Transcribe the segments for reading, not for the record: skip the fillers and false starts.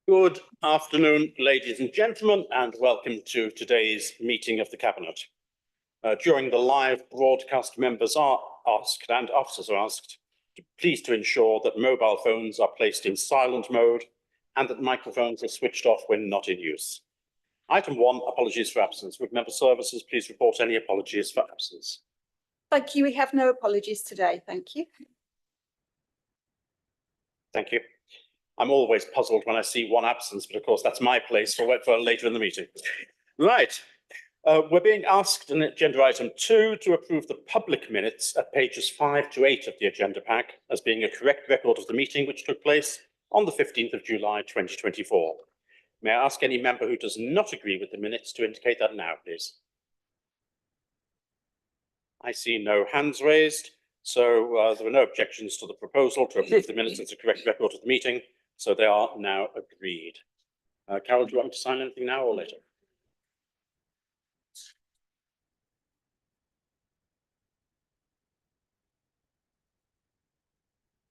Good afternoon, ladies and gentlemen, and welcome to today's meeting of the Cabinet. During the live broadcast, members are asked and officers are asked to ensure that mobile phones are placed in silent mode and that microphones are switched off when not in use. Item 1, apologies for absence. Would member services please report any apologies for absence? Thank you. We have no apologies today. Thank you. Thank you. I'm always puzzled when I see one absence, but of course that's my place for later in the meeting. Right. We're being asked in agenda item 2 to approve the public minutes at pages 5 to 8 of the agenda pack as being a correct record of the meeting which took place on the 15th of July 2024. May I ask any member who does not agree with the minutes to indicate that now, please? I see no hands raised, so there are no objections to the proposal to approve the minutes as a correct record of the meeting, so they are now agreed. Carol, do you want me to sign anything now or later?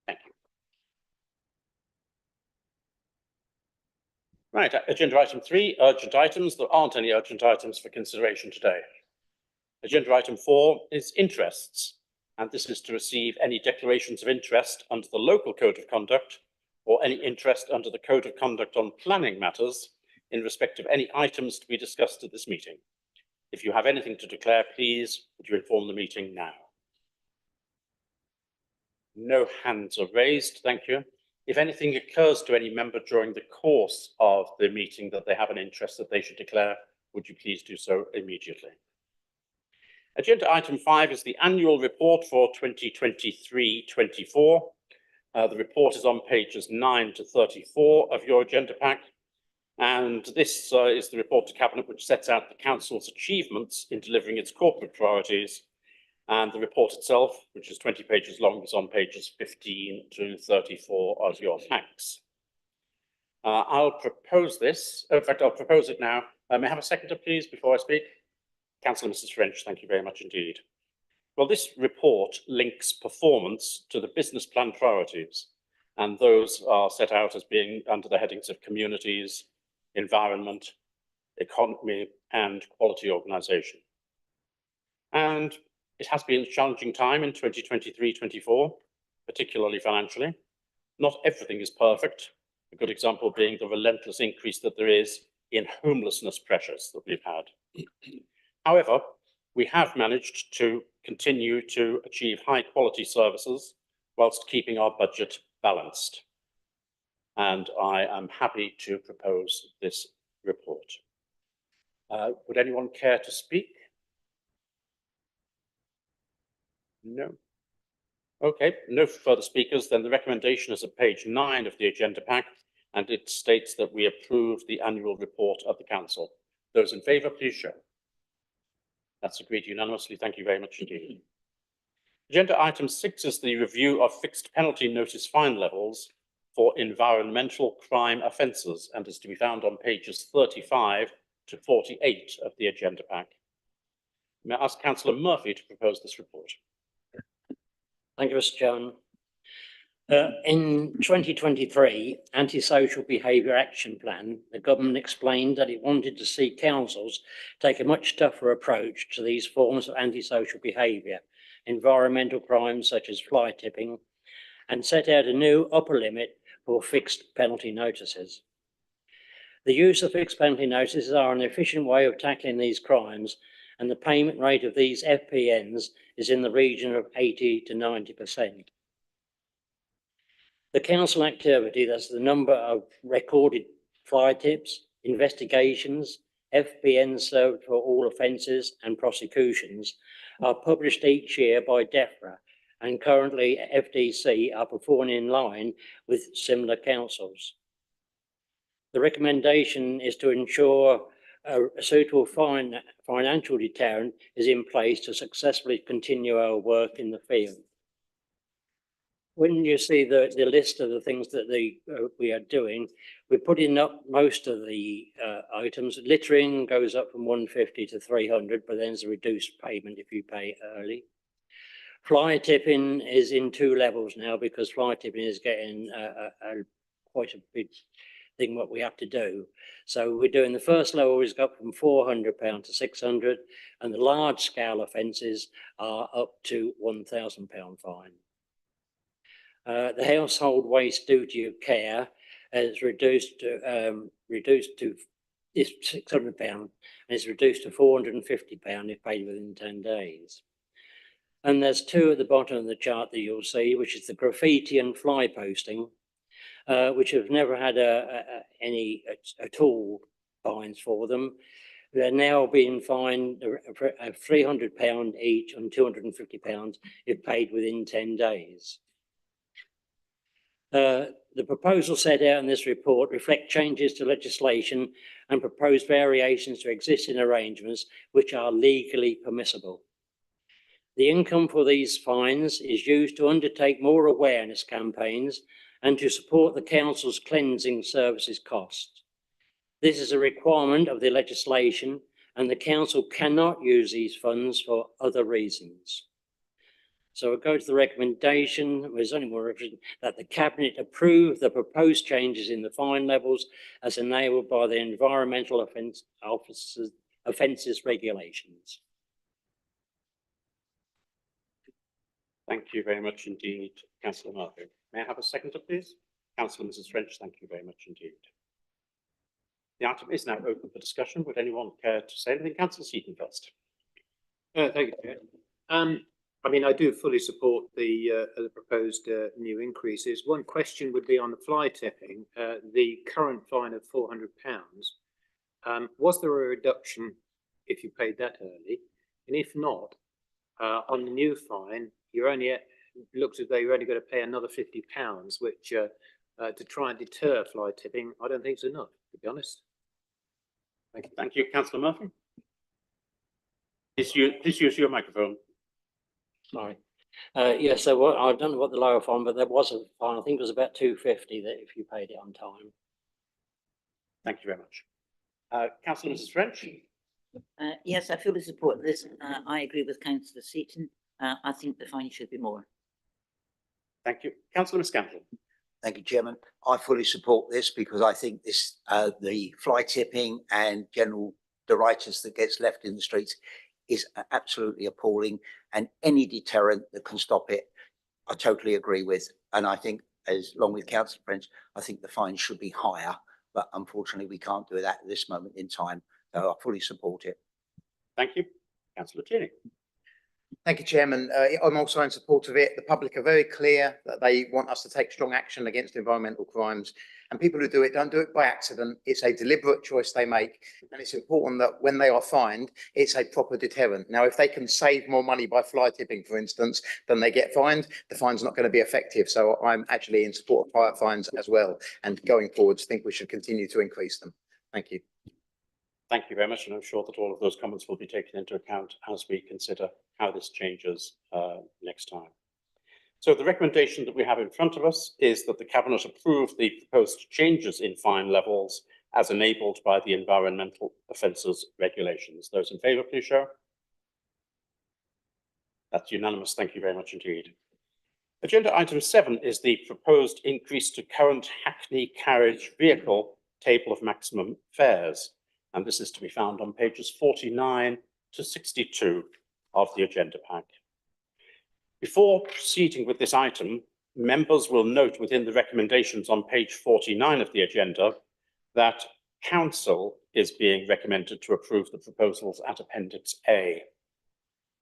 Thank you. Right, agenda item 3, urgent items. There aren't any urgent items for consideration today. Agenda item 4 is interests, and this is to receive any declarations of interest under the local code of conduct or any interest under the code of conduct on planning matters in respect of any items to be discussed at this meeting. If you have anything to declare, please would you inform the meeting now? No hands are raised, thank you. If anything occurs to any member during the course of the meeting that they have an interest that they should declare, would you please do so immediately? Agenda item 5 is the annual report for 2023-24. The report is on pages 9 to 34 of your agenda pack. And this is the report to Cabinet which sets out the Council's achievements in delivering its corporate priorities. And the report itself, which is 20 pages long, is on pages 15 to 34 of your packs. I'll propose this. In fact, I'll propose it now. May I have a seconder, please, before I speak? Councillor Mrs. French, thank you very much indeed. Well, this report links performance to the business plan priorities, and those are set out as being under the headings of communities, environment, economy, and quality organisation. And it has been a challenging time in 2023-24, particularly financially. Not everything is perfect, a good example being the relentless increase that there is in homelessness pressures that we've had. However, we have managed to continue to achieve high quality services whilst keeping our budget balanced. And I am happy to propose this report. Would anyone care to speak? No. Okay, no further speakers. Then the recommendation is at page 9 of the agenda pack, and it states that we approve the annual report of the Council. Those in favour, please show. That's agreed unanimously. Thank you very much indeed. Agenda item 6 is the review of fixed penalty notice fine levels for environmental crime offences and is to be found on pages 35 to 48 of the agenda pack. May I ask Councillor Murphy to propose this report? Thank you, Mr. Chairman. In 2023 Antisocial Behaviour Action Plan, the government explained that it wanted to see councils take a much tougher approach to these forms of antisocial behaviour, environmental crimes such as fly tipping, and set out a new upper limit for fixed penalty notices. The use of fixed penalty notices are an efficient way of tackling these crimes, and the payment rate of these FPNs is in the region of 80 to 90%. The council activity, that's the number of recorded fly tips, investigations, FPNs served for all offences and prosecutions, are published each year by DEFRA, and currently FDC are performing in line with similar councils. The recommendation is to ensure a suitable financial deterrent is in place to successfully continue our work in the field. When you see the list of the things that we are doing, we're putting up most of the items. Littering goes up from 150 to 300, but then there's a reduced payment if you pay early. Fly tipping is in 2 levels now because fly tipping is getting quite a big thing what we have to do. So we're doing the first level is up from £400 to 600, and the large scale offences are up to £1,000 fine. The household waste duty of care is reduced to is £600 and is reduced to £450 if paid within 10 days. And there's two at the bottom of the chart that you'll see, which is the graffiti and fly posting, which have never had any at all fines for them. They're now being fined £300 each and £250 if paid within 10 days. The proposal set out in this report reflect changes to legislation and proposed variations to existing arrangements which are legally permissible. The income for these fines is used to undertake more awareness campaigns and to support the council's cleansing services costs. This is a requirement of the legislation, and the council cannot use these funds for other reasons. So we'll go to the recommendation. There's only more that the Cabinet approve the proposed changes in the fine levels as enabled by the Environmental Offences Regulations. Thank you very much indeed, Councillor Murphy. May I have a seconder, please? Councillor Mrs. French, thank you very much indeed. The item is now open for discussion. Would anyone care to say anything? Councillor Seaton first. Thank you, Chair. I mean, I do fully support the proposed new increases. One question would be on the fly tipping, the current fine of £400. Was there a reduction if you paid that early? And if not, on the new fine, you're only looks as though you're only going to pay another £50, which to try and deter fly tipping, I don't think is enough, to be honest. Thank you. Thank you, Councillor Murphy. Please use your microphone. Sorry. Yes, so I don't know what the lower fine, but there was a fine. I think it was about £250 that if you paid it on time. Thank you very much. Councillor Mrs. French. Yes, I fully support this. I agree with Councillor Seaton. I think the fine should be more. Thank you. Councillor Scantlin. Thank you, Chairman. I fully support this because I think this the fly tipping and general detritus that gets left in the streets is absolutely appalling, and any deterrent that can stop it, I totally agree with. And I think, as long with Councillor French, I think the fine should be higher, but unfortunately we can't do that at this moment in time. So I fully support it. Thank you. Councillor Tierney. Thank you, Chairman. I'm also in support of it. The public are very clear that they want us to take strong action against environmental crimes, and people who do it don't do it by accident. It's a deliberate choice they make, and it's important that when they are fined, it's a proper deterrent. Now, if they can save more money by fly tipping, for instance, than they get fined, the fine's not going to be effective. So I'm actually in support of higher fines as well, and going forwards, think we should continue to increase them. Thank you. Thank you very much, and I'm sure that all of those comments will be taken into account as we consider how this changes next time. So the recommendation that we have in front of us is that the Cabinet approve the proposed changes in fine levels as enabled by the Environmental Offences Regulations. Those in favour, please show. That's unanimous. Thank you very much indeed. Agenda item 7 is the proposed increase to current Hackney carriage vehicle table of maximum fares. And this is to be found on pages 49 to 62 of the agenda pack. Before proceeding with this item, members will note within the recommendations on page 49 of the agenda that Council is being recommended to approve the proposals at Appendix A.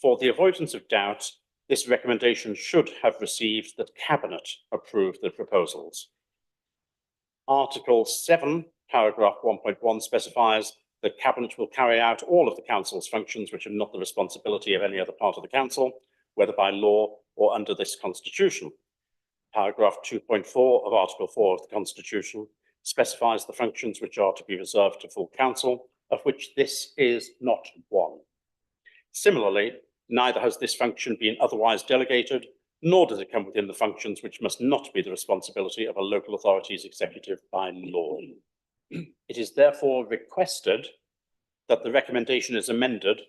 For the avoidance of doubt, this recommendation should have received that Cabinet approve the proposals. Article 7, paragraph 1.1 specifies that Cabinet will carry out all of the Council's functions which are not the responsibility of any other part of the Council, whether by law or under this Constitution. Paragraph 2.4 of Article 4 of the Constitution specifies the functions which are to be reserved to full Council, of which this is not one. Similarly, neither has this function been otherwise delegated, nor does it come within the functions which must not be the responsibility of a local authority's executive by law. It is therefore requested that the recommendation is amended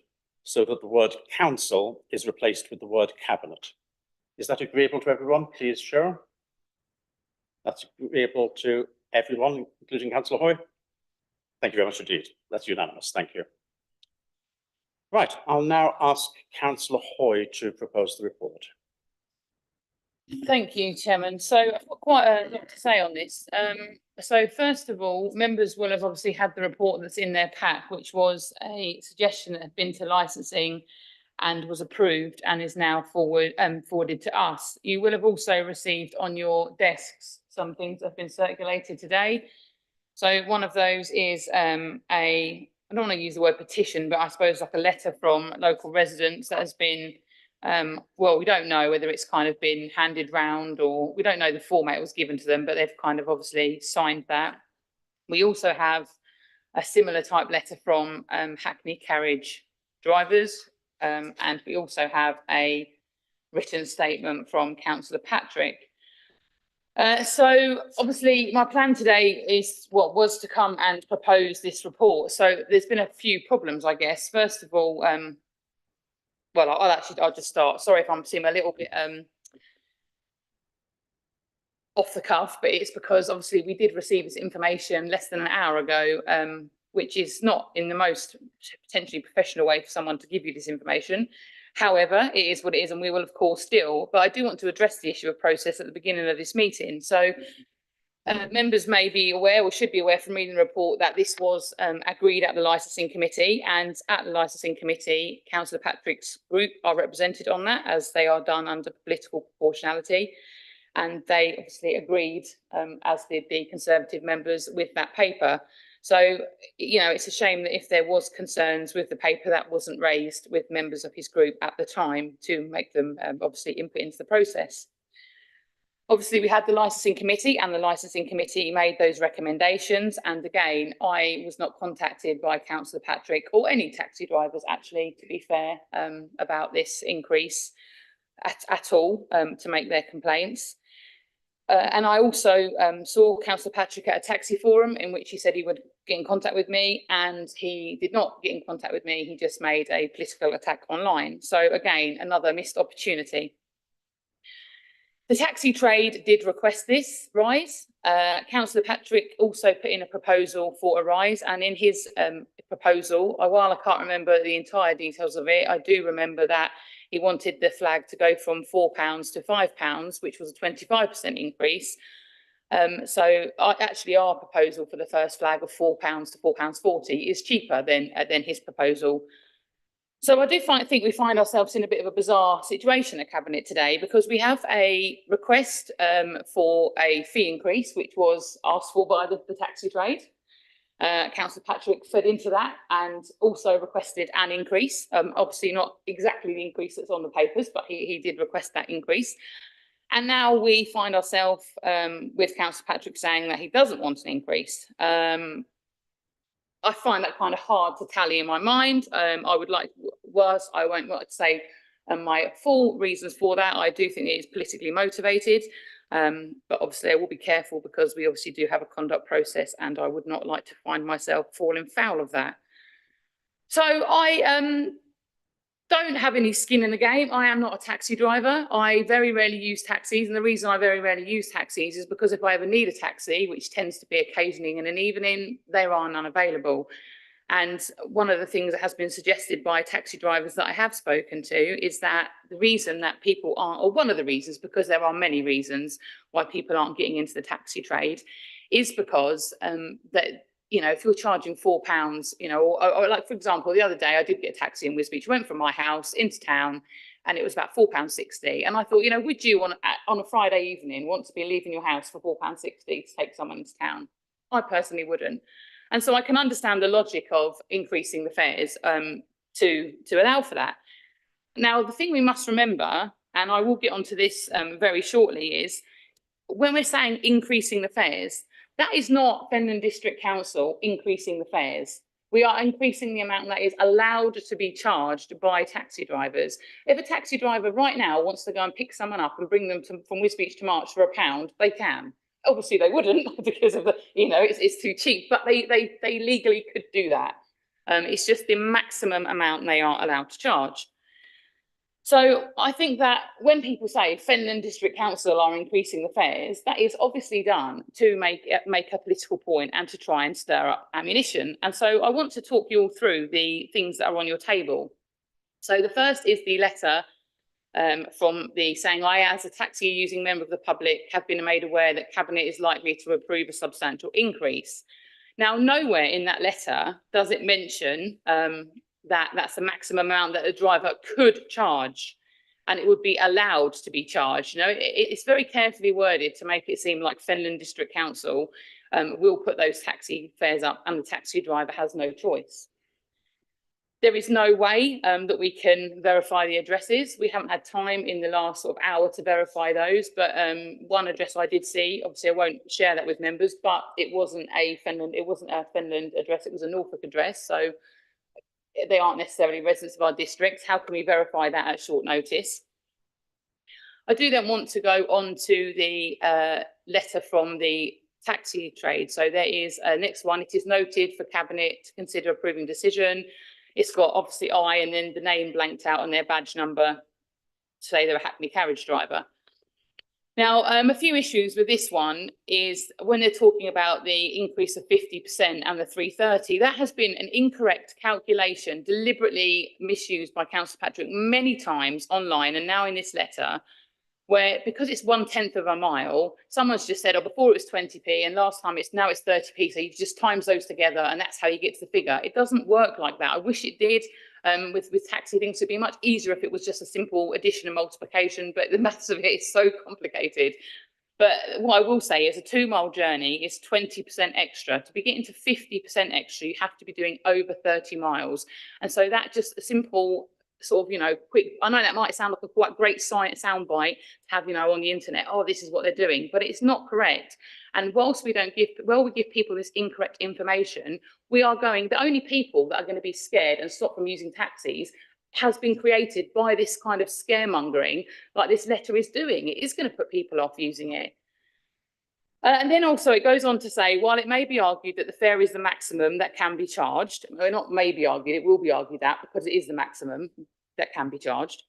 so that the word Council is replaced with the word Cabinet. Is that agreeable to everyone? Please show. That's agreeable to Everyone, including Councillor Hoy? Thank you very much indeed. That's unanimous. Thank you. Right, I'll now ask Councillor Hoy to propose the report. Thank you, Chairman. So I've got quite a lot to say on this. So first of all, members will have obviously had the report that's in their pack, which was a suggestion that had been to licensing and was approved and is now forwarded to us. You will have also received on your desks some things that have been circulated today. So one of those is I don't want to use the word petition, but I suppose like a letter from local residents that has been, well, we don't know whether it's kind of been handed round or we don't know the format it was given to them, but they've kind of obviously signed that. We also have a similar type letter from Hackney carriage drivers, and we also have a written statement from Councillor Patrick. So obviously my plan today is what was to come and propose this report. So there's been a few problems, I guess. First of all, well, I'll just start. Sorry if I'm seeming a little bit off the cuff, but it's because obviously we did receive this information less than an hour ago, which is not in the most potentially professional way for someone to give you this information. However, it is what it is, and we will, of course, still. But I do want to address the issue of process at the beginning of this meeting. So members may be aware or should be aware from reading the report that this was agreed at the licensing committee, and at the licensing committee, Councillor Patrick's group are represented on that, as they are done under political proportionality. And they obviously agreed, as did the Conservative members, with that paper. So, you know, it's a shame that if there was concerns with the paper, that wasn't raised with members of his group at the time to make them obviously input into the process. Obviously, we had the licensing committee, and the licensing committee made those recommendations. And again, I was not contacted by Councillor Patrick or any taxi drivers, actually, to be fair, about this increase at all to make their complaints. And I also saw Councillor Patrick at a taxi forum in which he said he would get in contact with me, and he did not get in contact with me. He just made a political attack online. So again, another missed opportunity. The taxi trade did request this rise. Councillor Patrick also put in a proposal for a rise, and in his proposal, while I can't remember the entire details of it, I do remember that he wanted the flag to go from £4 to £5, which was a 25% increase. So actually our proposal for the first flag of £4 to £4.40 is cheaper than his proposal. So I do think we find ourselves in a bit of a bizarre situation at Cabinet today, because we have a request for a fee increase, which was asked for by the taxi trade. Councillor Patrick fed into that and also requested an increase, obviously not exactly the increase that's on the papers, but he did request that increase. And now we find ourselves with Councillor Patrick saying that he doesn't want an increase. I find that kind of hard to tally in my mind. I would like, whilst I won't want to say my full reasons for that, I do think it is politically motivated. But obviously I will be careful, because we obviously do have a conduct process, and I would not like to find myself falling foul of that. So I don't have any skin in the game. I am not a taxi driver. I very rarely use taxis, and the reason I very rarely use taxis is because if I ever need a taxi, which tends to be occasionally in an evening, there are none available. And one of the things that has been suggested by taxi drivers that I have spoken to is that the reason that people aren't, or one of the reasons, because there are many reasons why people aren't getting into the taxi trade, is because that, you know, if you're charging £4, you know, or like, for example, the other day I did get a taxi in Wisbech, went from my house into town, and it was about £4.60. And I thought, you know, would you on a Friday evening want to be leaving your house for £4.60 to take someone into town? I personally wouldn't. And so I can understand the logic of increasing the fares to allow for that. Now, the thing we must remember, and I will get onto this very shortly, is when we're saying increasing the fares, that is not Fenland District Council increasing the fares. We are increasing the amount that is allowed to be charged by taxi drivers. If a taxi driver right now wants to go and pick someone up and bring them from Wisbech to March for £1, they can. Obviously they wouldn't, because of the, you know, it's too cheap, but they legally could do that. It's just the maximum amount they are allowed to charge. So I think that when people say Fenland District Council are increasing the fares, that is obviously done to make a political point and to try and stir up ammunition. And so I want to talk you all through the things that are on your table. So the first is the letter from the saying, I, as a taxi using member of the public, have been made aware that Cabinet is likely to approve a substantial increase. Now, nowhere in that letter does it mention that that's the maximum amount that a driver could charge, and it would be allowed to be charged. You know, it's very carefully worded to make it seem like Fenland District Council will put those taxi fares up and the taxi driver has no choice. There is no way that we can verify the addresses. We haven't had time in the last sort of hour to verify those, but one address I did see, obviously I won't share that with members, but it wasn't a Fenland address, it was a Norfolk address. So they aren't necessarily residents of our district. How can we verify that at short notice? I do then want to go on to the letter from the taxi trade. So there is a next one. It is noted for Cabinet to consider approving decision. It's got obviously I and then the name blanked out on their badge number to say they're a Hackney carriage driver. Now, a few issues with this one is when they're talking about the increase of 50% and the 330, that has been an incorrect calculation, deliberately misused by Councillor Patrick many times online and now in this letter, where because it's 1/10 of a mile, someone's just said, oh, before it was 20p and last time now it's 30p. So you just times those together and that's how you get to the figure. It doesn't work like that. I wish it did. With taxi things, it'd be much easier if it was just a simple addition and multiplication, but the maths of it is so complicated. But what I will say is a 2-mile journey is 20% extra. To be getting to 50% extra, you have to be doing over 30 miles. And so that just a simple sort of, you know, quick, I know that might sound like a quite great sound bite to have, you know, on the internet, oh, this is what they're doing, but it's not correct. And whilst we give people this incorrect information, the only people that are going to be scared and stop from using taxis has been created by this kind of scaremongering like this letter is doing. It is going to put people off using it. And then also it goes on to say, while it may be argued that the fare is the maximum that can be charged, or not may be argued, it will be argued that because it is the maximum that can be charged,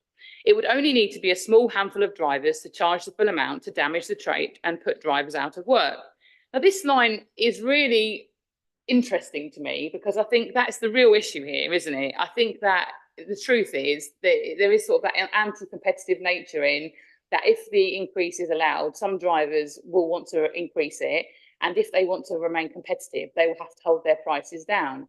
it would only need to be a small handful of drivers to charge the full amount to damage the trade and put drivers out of work. Now, this line is really interesting to me because I think that's the real issue here, isn't it? I think that the truth is that there is sort of that anti-competitive nature in that if the increase is allowed, some drivers will want to increase it. And if they want to remain competitive, they will have to hold their prices down.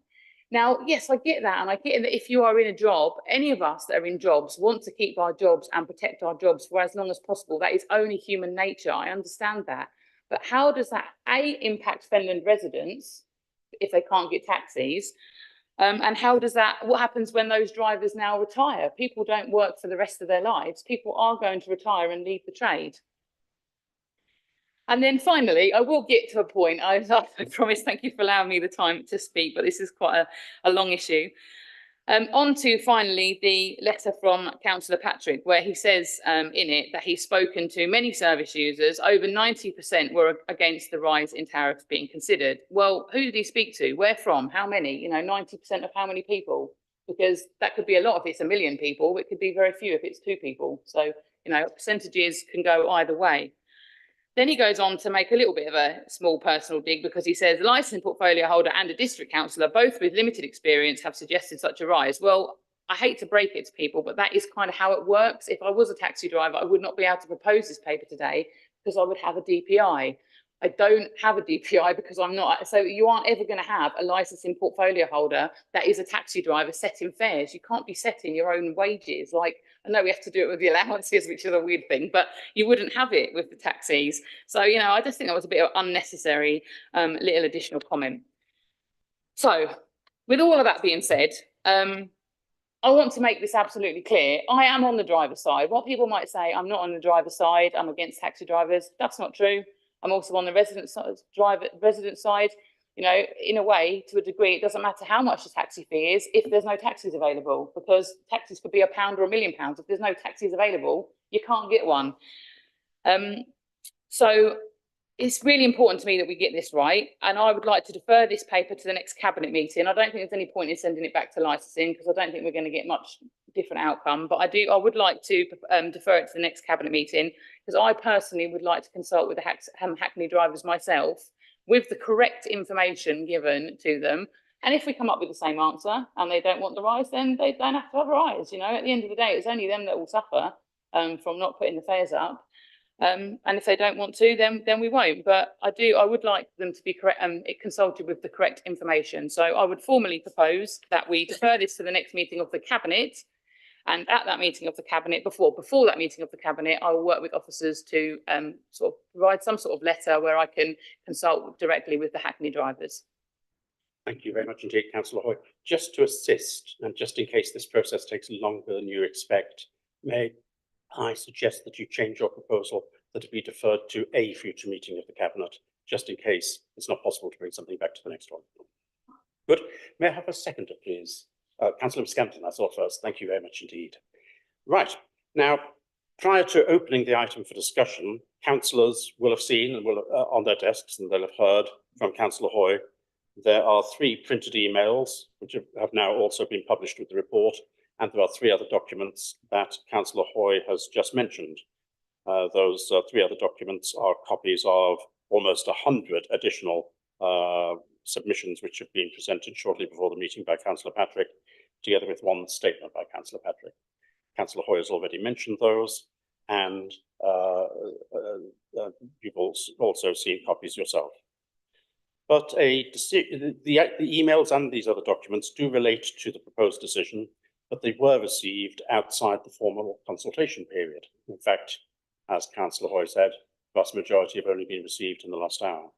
Now, yes, I get that. And I get that if you are in a job, any of us that are in jobs want to keep our jobs and protect our jobs for as long as possible. That is only human nature. I understand that. But how does that, A, impact Fenland residents if they can't get taxis? And how does that, what happens when those drivers now retire? People don't work for the rest of their lives. People are going to retire and leave the trade. And then finally, I will get to a point, I promise, thank you for allowing me the time to speak, but this is quite a long issue. On to finally the letter from Councillor Patrick, where he says in it that he's spoken to many service users. Over 90% were against the rise in tariffs being considered. Well, who did he speak to? Where from? How many? You know, 90% of how many people? Because that could be a lot if it's 1 million people. It could be very few if it's 2 people. So, you know, percentages can go either way. Then he goes on to make a little bit of a small personal dig because he says, licensed portfolio holder and a district councillor, both with limited experience, have suggested such a rise. Well, I hate to break it to people, but that is kind of how it works. If I was a taxi driver, I would not be able to propose this paper today because I would have a DPI. I don't have a DPI because I'm not. So you aren't ever going to have a licensing portfolio holder that is a taxi driver setting fares. You can't be setting your own wages. Like, I know we have to do it with the allowances, which is a weird thing, but you wouldn't have it with the taxis. So, you know, I just think that was a bit of unnecessary little additional comment. So with all of that being said, I want to make this absolutely clear. I am on the driver's side. What people might say, I'm not on the driver's side, I'm against taxi drivers. That's not true. I'm also on the resident side. You know, in a way, to a degree, it doesn't matter how much the taxi fee is if there's no taxis available, because taxis could be £1 or £1 million. If there's no taxis available, you can't get one. So it's really important to me that we get this right. And I would like to defer this paper to the next cabinet meeting. I don't think there's any point in sending it back to licensing because I don't think we're going to get much different outcome. But I would like to defer it to the next cabinet meeting, because I personally would like to consult with the Hackney drivers myself with the correct information given to them. And if we come up with the same answer and they don't want the rise, then they don't have to have a rise. You know, at the end of the day, it's only them that will suffer from not putting the fares up. And if they don't want to, then we won't. But I would like them to be correct, consulted with the correct information. So I would formally propose that we defer this to the next meeting of the cabinet. And at that meeting of the cabinet, before that meeting of the cabinet, I will work with officers to sort of provide some sort of letter where I can consult directly with the Hackney drivers. Thank you very much indeed, Councillor Hoy. Just to assist, and just in case this process takes longer than you expect, may I suggest that you change your proposal, that it be deferred to a future meeting of the Cabinet, just in case it's not possible to bring something back to the next one. Good. May I have a seconder, please? Councillor Scampton, I saw first. Thank you very much indeed. Right. Now, prior to opening the item for discussion, councillors will have seen and will on their desks, and they'll have heard from Councillor Hoy. There are 3 printed emails, which have now also been published with the report, and there are 3 other documents that Councillor Hoy has just mentioned. Those 3 other documents are copies of almost 100 additional submissions which have been presented shortly before the meeting by Councillor Patrick, together with 1 statement by Councillor Patrick. Councillor Hoy has already mentioned those, and you've also seen copies yourself. But the emails and these other documents do relate to the proposed decision, but they were received outside the formal consultation period. In fact, as Councillor Hoy said, the vast majority have only been received in the last hour.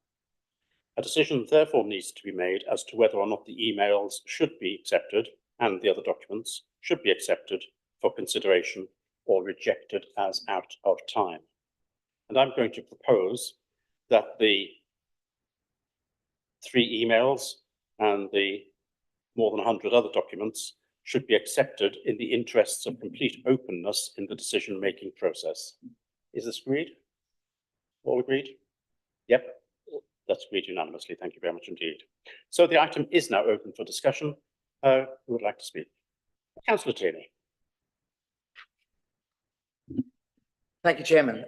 A decision therefore needs to be made as to whether or not the emails should be accepted and the other documents should be accepted for consideration or rejected as out of time. And I'm going to propose that the 3 emails and the more than 100 other documents should be accepted in the interests of complete openness in the decision-making process. Is this agreed? All agreed? Yep, that's agreed unanimously. Thank you very much indeed. So the item is now open for discussion. Who would like to speak? Councillor Tierney. Thank you, Chairman.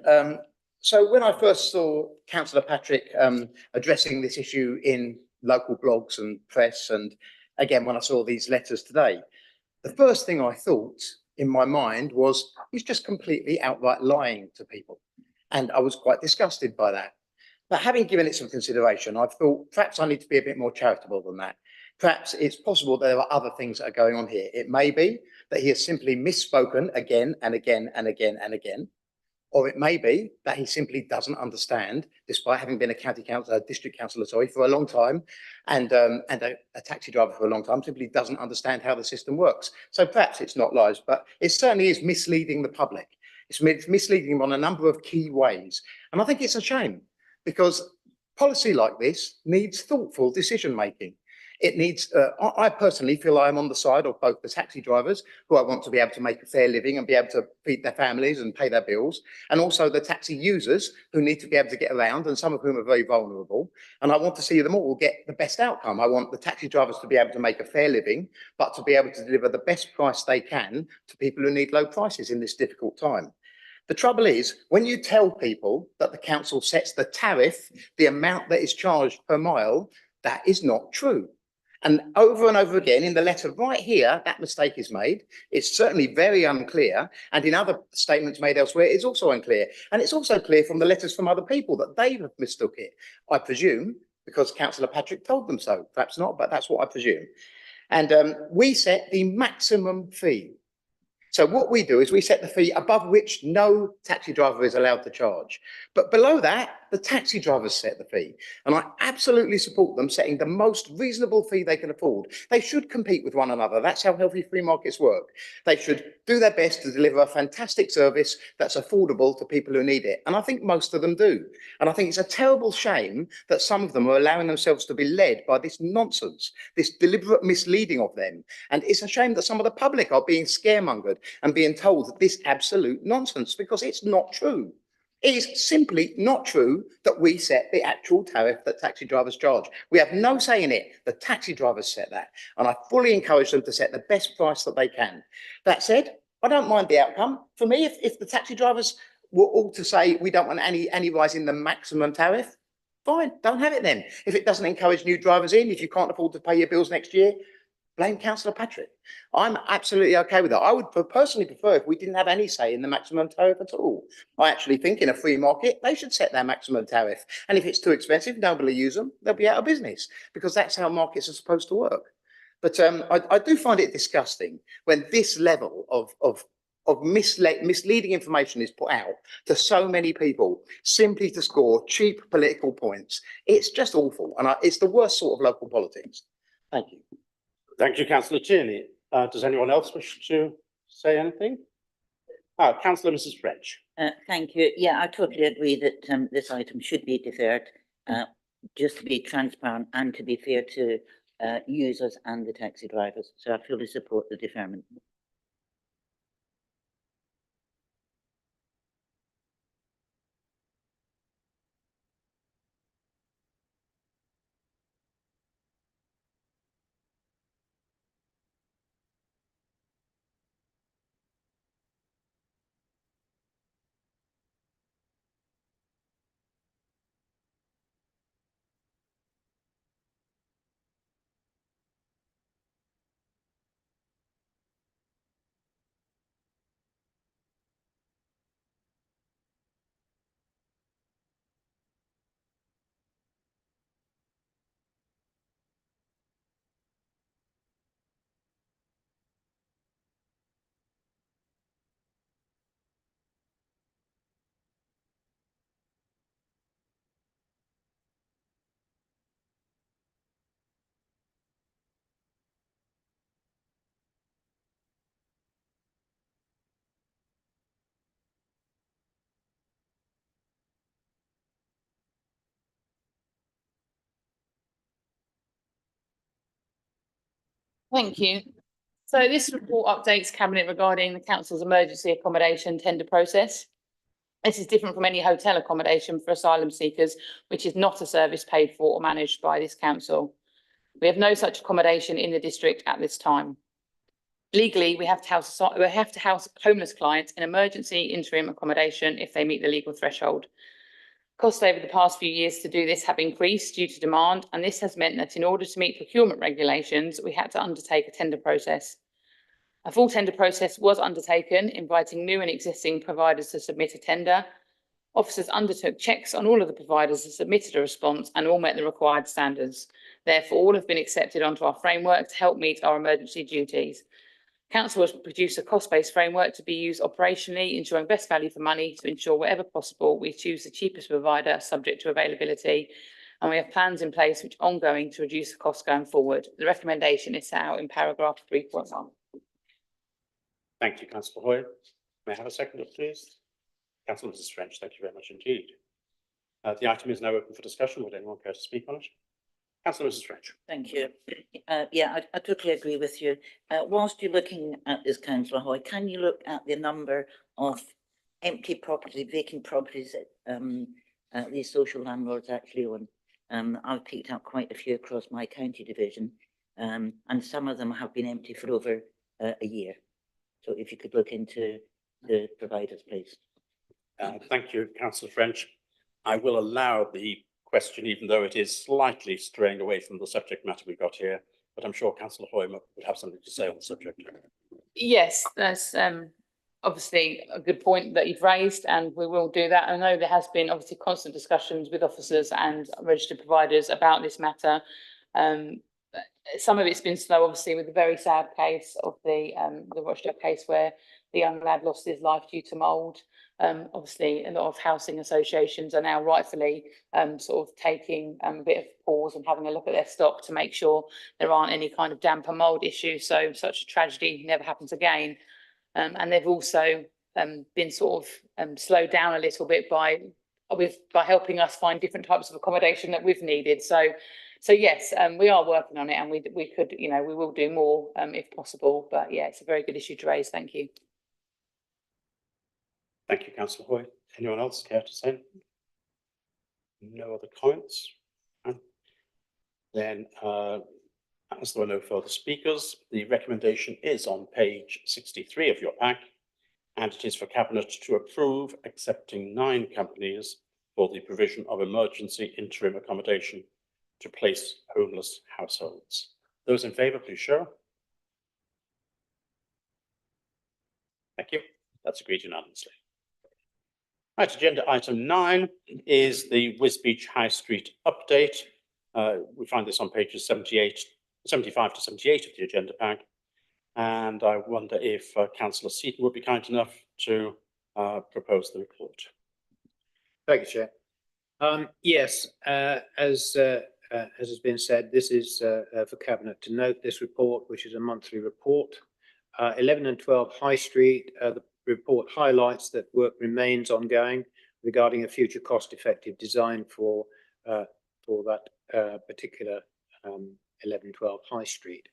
So when I first saw Councillor Patrick addressing this issue in local blogs and press, and again when I saw these letters today, the first thing I thought in my mind was he's just completely outright lying to people. And I was quite disgusted by that. But having given it some consideration, I thought perhaps I need to be a bit more charitable than that. Perhaps it's possible that there are other things that are going on here. It may be that he has simply misspoken again and again and again and again. Or it may be that he simply doesn't understand, despite having been a county councillor, district councillor, sorry, for a long time, and a taxi driver for a long time, simply doesn't understand how the system works. So perhaps it's not lies, but it certainly is misleading the public. It's misleading them on a number of key ways. And I think it's a shame, because policy like this needs thoughtful decision-making. It needs, I personally feel I am on the side of both the taxi drivers, who I want to be able to make a fair living and be able to feed their families and pay their bills, and also the taxi users who need to be able to get around, and some of whom are very vulnerable. And I want to see them all get the best outcome. I want the taxi drivers to be able to make a fair living, but to be able to deliver the best price they can to people who need low prices in this difficult time. The trouble is, when you tell people that the council sets the tariff, the amount that is charged per mile, that is not true. And over again, in the letter right here, that mistake is made. It's certainly very unclear. And in other statements made elsewhere, it's also unclear. And it's also clear from the letters from other people that they have mistook it, I presume, because Councillor Patrick told them so. Perhaps not, but that's what I presume. And we set the maximum fee. So what we do is we set the fee above which no taxi driver is allowed to charge. But below that, the taxi drivers set the fee. And I absolutely support them setting the most reasonable fee they can afford. They should compete with one another. That's how healthy free markets work. They should do their best to deliver a fantastic service that's affordable to people who need it. And I think most of them do. And I think it's a terrible shame that some of them are allowing themselves to be led by this nonsense, this deliberate misleading of them. And it's a shame that some of the public are being scaremongered and being told this absolute nonsense, because it's not true. It is simply not true that we set the actual tariff that taxi drivers charge. We have no say in it. The taxi drivers set that. And I fully encourage them to set the best price that they can. That said, I don't mind the outcome. For me, if the taxi drivers were all to say we don't want any rise in the maximum tariff, fine, don't have it then. If it doesn't encourage new drivers in, if you can't afford to pay your bills next year, blame Councillor Patrick. I'm absolutely okay with that. I would personally prefer if we didn't have any say in the maximum tariff at all. I actually think in a free market, they should set their maximum tariff. And if it's too expensive, nobody will use them, they'll be out of business, because that's how markets are supposed to work. But I do find it disgusting when this level of misleading information is put out to so many people simply to score cheap political points. It's just awful. And it's the worst sort of local politics. Thank you. Thank you, Councillor Tierney. Does anyone else wish to say anything? Councillor Mrs. French. Thank you. Yeah, I totally agree that this item should be deferred, just to be transparent and to be fair to users and the taxi drivers. So I fully support the deferment. Thank you. So this report updates Cabinet regarding the Council's emergency accommodation tender process. This is different from any hotel accommodation for asylum seekers, which is not a service paid for or managed by this council. We have no such accommodation in the district at this time. Legally, we have to house homeless clients in emergency interim accommodation if they meet the legal threshold. Costs over the past few years to do this have increased due to demand, and this has meant that in order to meet procurement regulations, we had to undertake a tender process. A full tender process was undertaken, inviting new and existing providers to submit a tender. Officers undertook checks on all of the providers and submitted a response, and all met the required standards. Therefore, all have been accepted onto our framework to help meet our emergency duties. Council has produced a cost-based framework to be used operationally, ensuring best value for money to ensure wherever possible we choose the cheapest provider subject to availability, and we have plans in place which are ongoing to reduce the cost going forward. The recommendation is set out in paragraph 3.1. Thank you, Councillor Hoy. May I have a seconder, please? Councillor Mrs. French, thank you very much indeed. The item is now open for discussion. Would anyone care to speak on it? Councillor Mrs. French. Thank you. Yeah, I totally agree with you. Whilst you're looking at this, Councillor Hoy, can you look at the number of empty property, vacant properties that these social landlords actually own? I've picked up quite a few across my county division, and some of them have been empty for over a year. So if you could look into the providers, please. Thank you, Councillor French. I will allow the question, even though it is slightly straying away from the subject matter we got here, but I'm sure Councillor Hoy would have something to say on the subject. Yes, that's obviously a good point that you've raised, and we will do that. I know there has been obviously constant discussions with officers and registered providers about this matter. Some of it's been slow, obviously, with the very sad case of the Rochdale case where the young lad lost his life due to mould. Obviously, a lot of housing associations are now rightfully sort of taking a bit of pause and having a look at their stock to make sure there aren't any kind of damp or mould issues, so such a tragedy never happens again. And they've also been sort of slowed down a little bit by helping us find different types of accommodation that we've needed. So yes, we are working on it, and we could, we will do more if possible. But yeah, it's a very good issue to raise. Thank you. Thank you, Councillor Hoy. Anyone else care to say anything? No other comments? And then, as there are no further speakers, the recommendation is on page 63 of your pack, and it is for Cabinet to approve accepting 9 companies for the provision of emergency interim accommodation to place homeless households. Those in favour, please show. Thank you. That's agreed unanimously. Right, agenda item 9 is the Wisbech High Street update. We find this on pages 75 to 78 of the agenda pack. And I wonder if Councillor Seaton would be kind enough to propose the report. Thank you, Chair. Yes, as has been said, this is for Cabinet to note this report, which is a monthly report. 11 and 12 High Street, the report highlights that work remains ongoing regarding a future cost-effective design for that particular 11-12 High Street.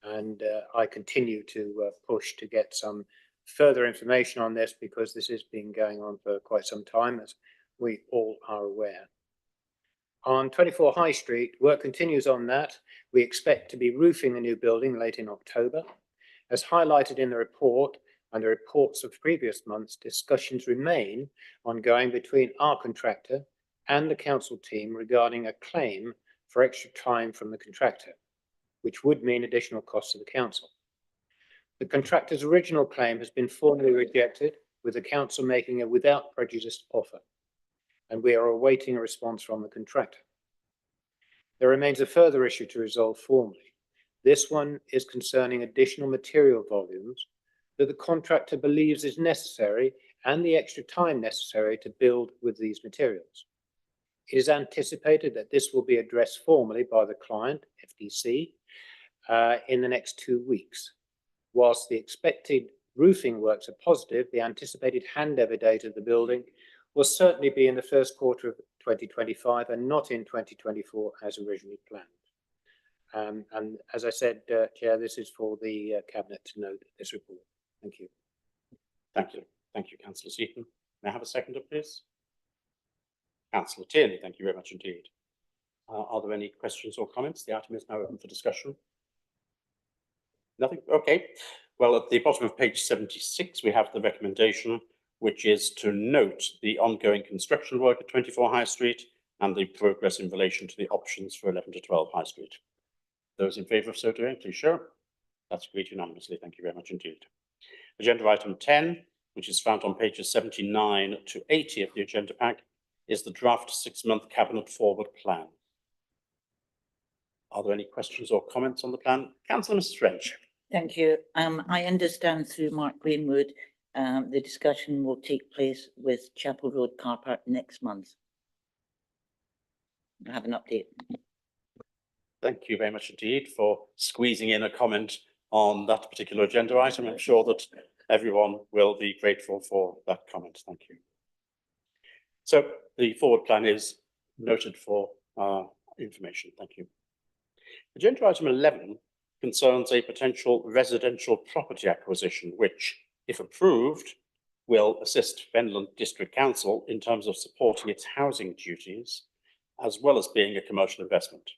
And I continue to push to get some further information on this, because this has been going on for quite some time, as we all are aware. On 24 High Street, work continues on that. We expect to be roofing the new building late in October. As highlighted in the report and the reports of previous months, discussions remain ongoing between our contractor and the council team regarding a claim for extra time from the contractor, which would mean additional costs to the council. The contractor's original claim has been formally rejected, with the council making a without prejudice offer, and we are awaiting a response from the contractor. There remains a further issue to resolve formally. This one is concerning additional material volumes that the contractor believes is necessary, and the extra time necessary to build with these materials. It is anticipated that this will be addressed formally by the client, FDC, in the next 2 weeks. Whilst the expected roofing works are positive, the anticipated handover date of the building will certainly be in the first quarter of 2025 and not in 2024 as originally planned. And as I said, Chair, this is for the Cabinet to note this report. Thank you. Thank you. Thank you, Councillor Seaton. May I have a seconder, please? Councillor Tierney, thank you very much indeed. Are there any questions or comments? The item is now open for discussion. Nothing? Okay. Well, at the bottom of page 76, we have the recommendation, which is to note the ongoing construction work at 24 High Street and the progress in relation to the options for 11 to 12 High Street. Those in favour of so doing, please show. That's agreed unanimously. Thank you very much indeed. Agenda item 10, which is found on pages 79 to 80 of the agenda pack, is the draft 6-month Cabinet Forward Plan. Are there any questions or comments on the plan? Councillor Mrs. French. Thank you. I understand through Mark Greenwood, the discussion will take place with Chapel Road Car Park next month. I have an update. Thank you very much indeed for squeezing in a comment on that particular agenda item. I'm sure that everyone will be grateful for that comment. Thank you. So the forward plan is noted for information. Thank you. Agenda item 11 concerns a potential residential property acquisition, which, if approved, will assist Fenland District Council in terms of supporting its housing duties, as well as being a commercial investment.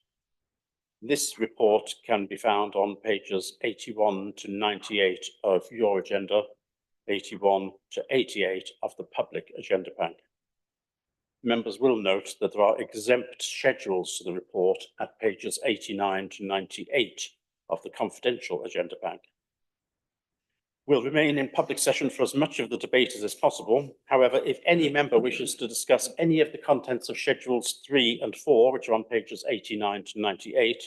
This report can be found on pages 81 to 98 of your agenda, 81 to 88 of the public agenda pack. Members will note that there are exempt schedules to the report at pages 89 to 98 of the confidential agenda pack. We'll remain in public session for as much of the debate as is possible. However, if any member wishes to discuss any of the contents of schedules 3 and 4, which are on pages 89 to 98,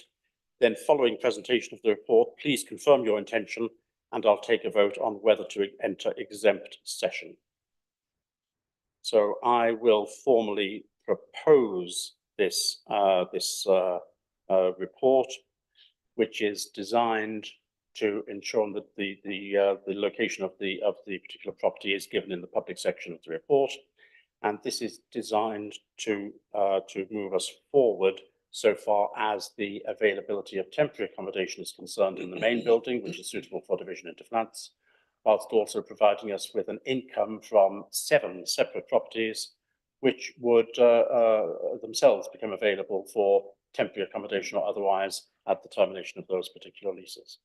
then following presentation of the report, please confirm your intention and I'll take a vote on whether to enter exempt session. So I will formally propose this report, which is designed to ensure that the location of the particular property is given in the public section of the report, and this is designed to move us forward so far as the availability of temporary accommodation is concerned in the main building, which is suitable for division into flats, whilst also providing us with an income from 7 separate properties, which would themselves become available for temporary accommodation or otherwise at the termination of those particular leases.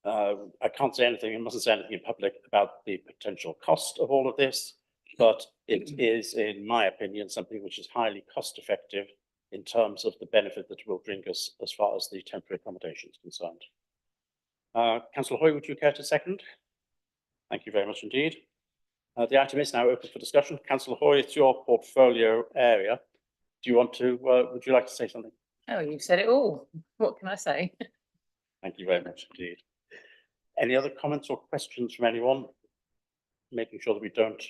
I can't say anything, I mustn't say anything in public about the potential cost of all of this, but it is, in my opinion, something which is highly cost effective in terms of the benefit that it will bring us as far as the temporary accommodation is concerned. Councillor Hoy, would you care to second? Thank you very much indeed. The item is now open for discussion. Councillor Hoy, it's your portfolio area. Do you want to, would you like to say something? Oh, you've said it all. What can I say? Thank you very much indeed. Any other comments or questions from anyone? Making sure that we don't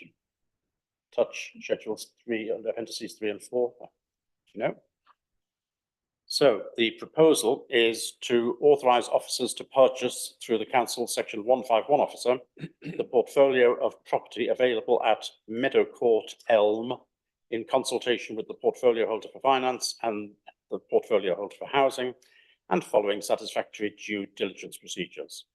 touch schedules 3 and appendices 3 and 4. No. So the proposal is to authorise officers to purchase through the council section 151 officer the portfolio of property available at Meadow Court, Elm, in consultation with the portfolio holder for finance and the portfolio holder for housing, and following satisfactory due diligence procedures.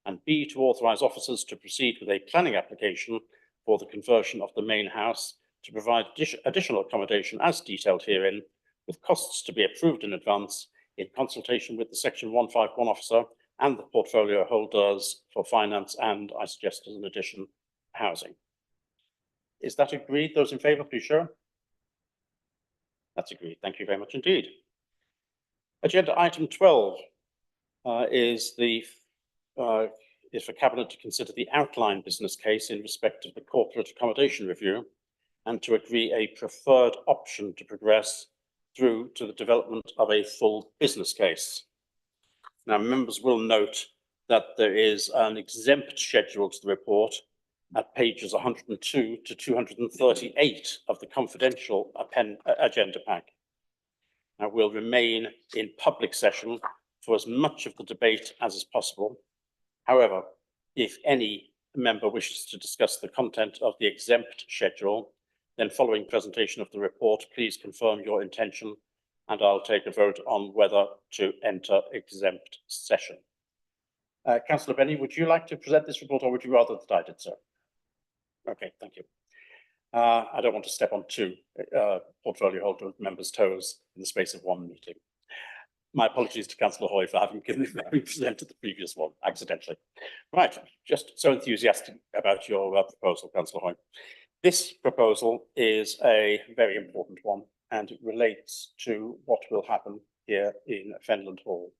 And B, to authorise officers to proceed with a planning application for the conversion of the main house to provide additional accommodation as detailed herein, with costs to be approved in advance in consultation with the section 151 officer and the portfolio holders for finance and, I suggest as an addition, housing. Is that agreed? Those in favour, please show. That's agreed. Thank you very much indeed. Agenda item 12 is for Cabinet to consider the outline business case in respect of the corporate accommodation review and to agree a preferred option to progress through to the development of a full business case. Now, members will note that there is an exempt schedule to the report at pages 102 to 238 of the confidential agenda pack. Now, we'll remain in public session for as much of the debate as is possible. However, if any member wishes to discuss the content of the exempt schedule, then following presentation of the report, please confirm your intention and I'll take a vote on whether to enter exempt session. Councillor Benny, would you like to present this report or would you rather that I did so? Okay, thank you. I don't want to step on two portfolio holder members' toes in the space of one meeting. My apologies to Councillor Hoy for having presented the previous one accidentally. Right, just so enthusiastic about your proposal, Councillor Hoy. This proposal is a very important one and it relates to what will happen here in Fenland Hall.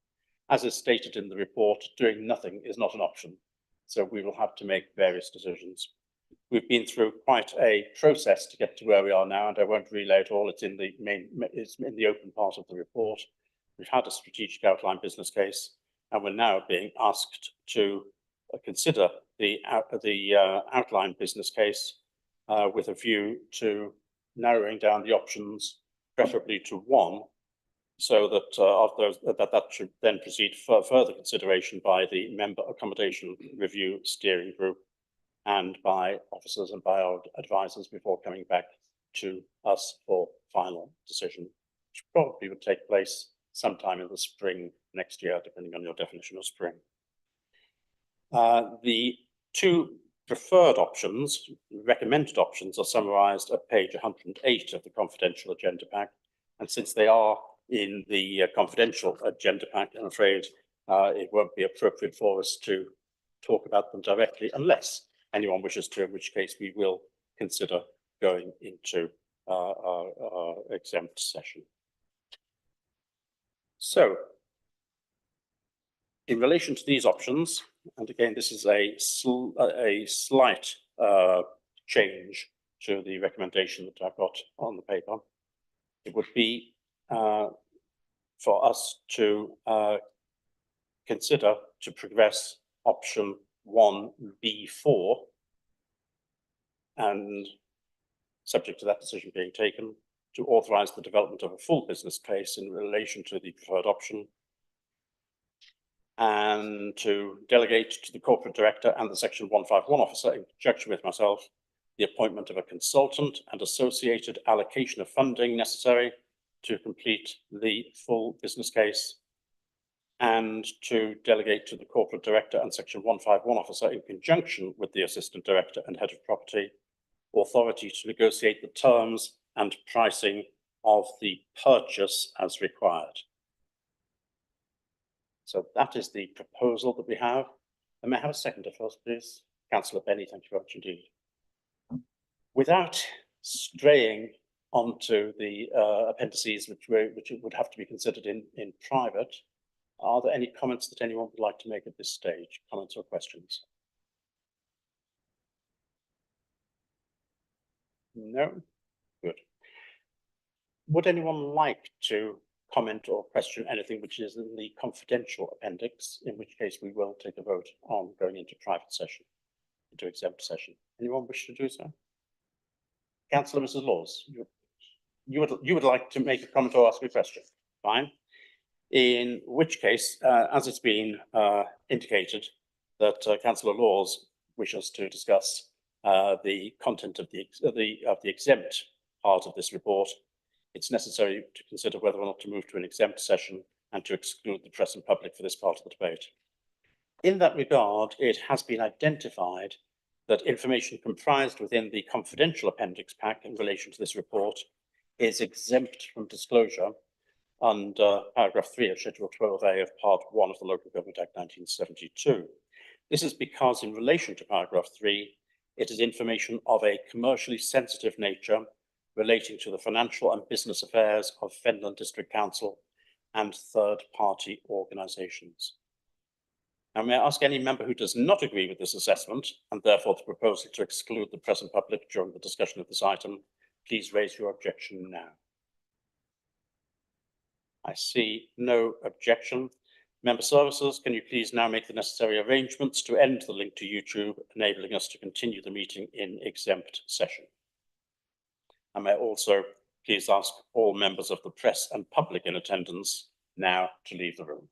As is stated in the report, doing nothing is not an option, so we will have to make various decisions. We've been through quite a process to get to where we are now, and I won't relay it all. It's in the open part of the report. We've had a strategic outline business case, and we're now being asked to consider the outline business case with a view to narrowing down the options, preferably to one, so that of those that should then proceed for further consideration by the member accommodation review steering group and by officers and by our advisors before coming back to us for final decision, which probably would take place sometime in the spring next year, depending on your definition of spring. The two preferred options, recommended options, are summarised at page 108 of the confidential agenda pack. And since they are in the confidential agenda pack, I'm afraid it won't be appropriate for us to talk about them directly unless anyone wishes to, in which case we will consider going into exempt session. So, in relation to these options, and again, this is a slight change to the recommendation that I've got on the paper. It would be for us to consider to progress option 1B4, and subject to that decision being taken, to authorise the development of a full business case in relation to the preferred option, and to delegate to the corporate director and the section 151 officer, in conjunction with myself, the appointment of a consultant and associated allocation of funding necessary to complete the full business case, and to delegate to the corporate director and section 151 officer in conjunction with the assistant director and head of property authority to negotiate the terms and pricing of the purchase as required. So that is the proposal that we have. And may I have a seconder first, please? Councillor Benny, thank you very much indeed. Without straying onto the appendices which would have to be considered in private, are there any comments that anyone would like to make at this stage? Comments or questions? No? Good. Would anyone like to comment or question anything which is in the confidential appendix, in which case we will take a vote on going into private session, into exempt session? Anyone wish to do so? Councillor Mrs. Laws, you would like to make a comment or ask a question? Fine. In which case, as it's been indicated, that Councillor Laws wishes to discuss the content of the exempt part of this report, it's necessary to consider whether or not to move to an exempt session and to exclude the press and public for this part of the debate. In that regard, it has been identified that information comprised within the confidential appendix pack in relation to this report is exempt from disclosure under paragraph 3 of Schedule 12A of Part 1 of the Local Government Act 1972. This is because in relation to paragraph 3, it is information of a commercially sensitive nature relating to the financial and business affairs of Fenland District Council and third-party organisations. Now, may I ask any member who does not agree with this assessment, and therefore the proposal to exclude the present public during the discussion of this item, please raise your objection now. I see no objection. Member services, can you please now make the necessary arrangements to end the link to YouTube, enabling us to continue the meeting in exempt session? I may also please ask all members of the press and public in attendance now to leave the room.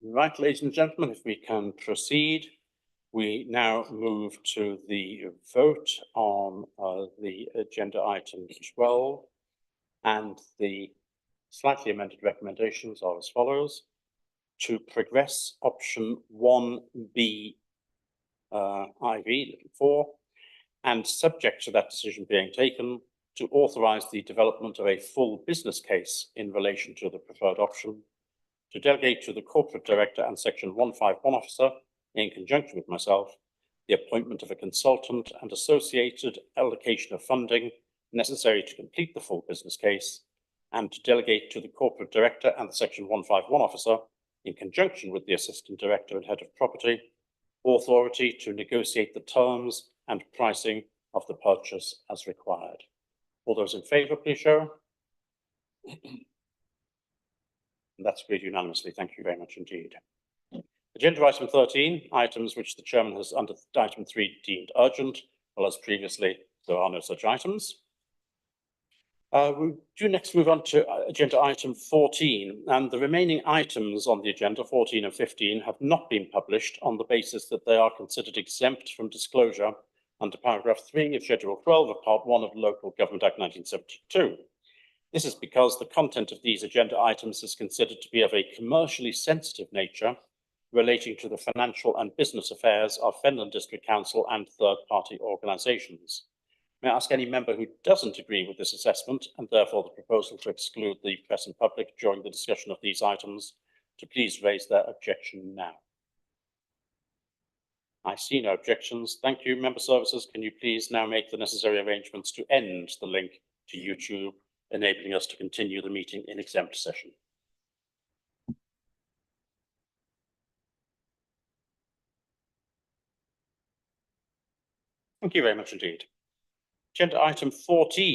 Right, ladies and gentlemen, if we can proceed, we now move to the vote on the agenda item 12, and the slightly amended recommendations are as follows: to progress option 1B IV 4, and subject to that decision being taken, to authorize the development of a full business case in relation to the preferred option, to delegate to the corporate director and section 151 officer, in conjunction with myself, the appointment of a consultant and associated allocation of funding necessary to complete the full business case, and to delegate to the corporate director and the section 151 officer, in conjunction with the assistant director and head of property, authority to negotiate the terms and pricing of the purchase as required. All those in favour, please show. That's agreed unanimously. Thank you very much indeed. Agenda item 13, items which the chairman has under item 3 deemed urgent. Well, as previously, there are no such items. We do next move on to agenda item 14, and the remaining items on the agenda, 14 and 15, have not been published on the basis that they are considered exempt from disclosure under paragraph 3 of Schedule 12 of Part 1 of the Local Government Act 1972. This is because the content of these agenda items is considered to be of a commercially sensitive nature, relating to the financial and business affairs of Fenland District Council and third-party organisations. May I ask any member who doesn't agree with this assessment, and therefore the proposal to exclude the press and public during the discussion of these items, to please raise their objection now. I see no objections. Thank you. Member services, can you please now make the necessary arrangements to end the link to YouTube, enabling us to continue the meeting in exempt session. Thank you very much indeed. Agenda item 14